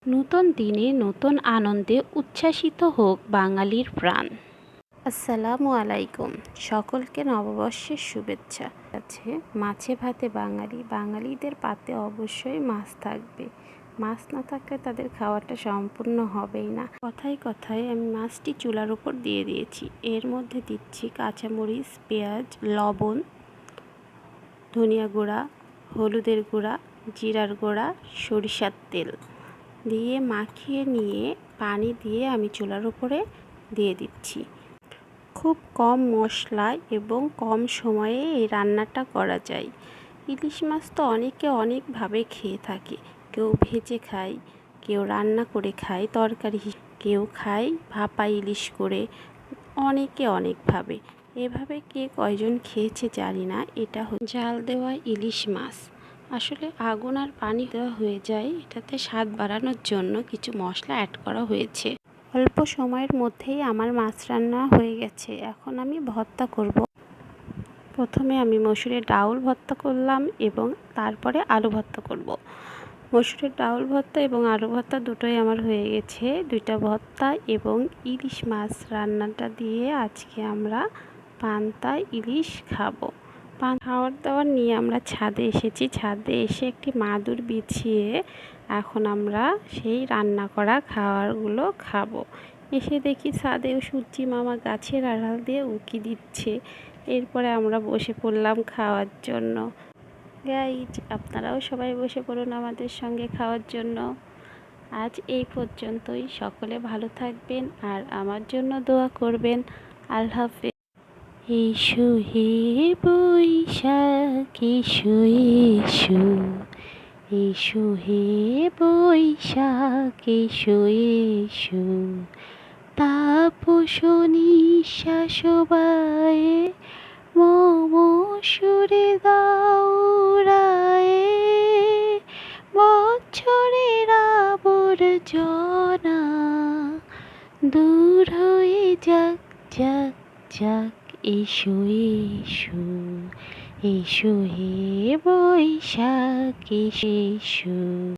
নূতন দিনে নতুন আনন্দে উচ্ছ্বাসিত হোক বাঙালির প্রাণ। আসসালামু আলাইকুম। সকলকে নববর্ষের শুভেচ্ছা। আছে মাছে ভাতে বাঙালি, বাঙালিদের পাতে অবশ্যই মাছ থাকবে। মাছ না থাকলে তাদের খাওয়াটা সম্পূর্ণ হবেই না। কথায় কথায় আমি মাছটি চুলার উপর দিয়ে দিয়েছি। এর মধ্যে দিচ্ছি কাঁচামরিচ, পেঁয়াজ, লবণ, ধনিয়া গুঁড়া, হলুদের গুঁড়া, জিরার গুঁড়া, সরিষার তেল দিয়ে মাখিয়ে নিয়ে পানি দিয়ে আমি চুলার উপরে দিয়ে দিচ্ছি। খুব কম মশলায় এবং কম সময়ে এই রান্নাটা করা যায়। ইলিশ মাছ তো অনেকে অনেকভাবে খেয়ে থাকে। কেউ ভেজে খায়, কেউ রান্না করে খায় তরকারি, কেউ খায় ভাপা ইলিশ করে, অনেকে অনেকভাবে। এভাবে কে কয়জন খেয়েছে জানি না। এটা জাল দেওয়া ইলিশ মাছ। আসলে আগুন আর পানি দেওয়া হয়ে যায়, এটাতে স্বাদ বাড়ানোর জন্য কিছু মশলা অ্যাড করা হয়েছে। অল্প সময়ের মধ্যেই আমার মাছ রান্না হয়ে গেছে। এখন আমি ভর্তা করব। প্রথমে আমি মসুরের ডাউল ভর্তা করলাম এবং তারপরে আলু ভর্তা করব। মসুরের ডাউল ভর্তা এবং আলু ভর্তা দুটোই আমার হয়ে গেছে। দুইটা ভর্তা এবং ইলিশ মাছ রান্নাটা দিয়ে আজকে আমরা পান্তা ইলিশ খাবো। খাওয়ার দাওয়ার নিয়ে আমরা ছাদে এসেছি। ছাদে এসে একটি মাদুর বিছিয়ে এখন আমরা সেই রান্না করা খাবারগুলো খাবো। এসে দেখি ছাদেও সূর্যি মামা গাছের আড়াল দিয়ে উঁকি দিচ্ছে। এরপরে আমরা বসে পড়লাম খাওয়ার জন্য। গাইজ, আপনারাও সবাই বসে পড়ুন আমাদের সঙ্গে খাওয়ার জন্য। আজ এই পর্যন্তই। সকলে ভালো থাকবেন আর আমার জন্য দোয়া করবেন। আল্লাহ হাফেজ। এসো হে বৈশাখ এসো এসো, এসো হে বৈশাখ এসো এসো, তাপস নিঃশ্বাস বায়ে মম সুরে দাও উড়ায়ে, বছরের আবর্জনা দূর হয়ে যাক যাক যাক। এসো এসো, এসো হে বৈশাখ এসো।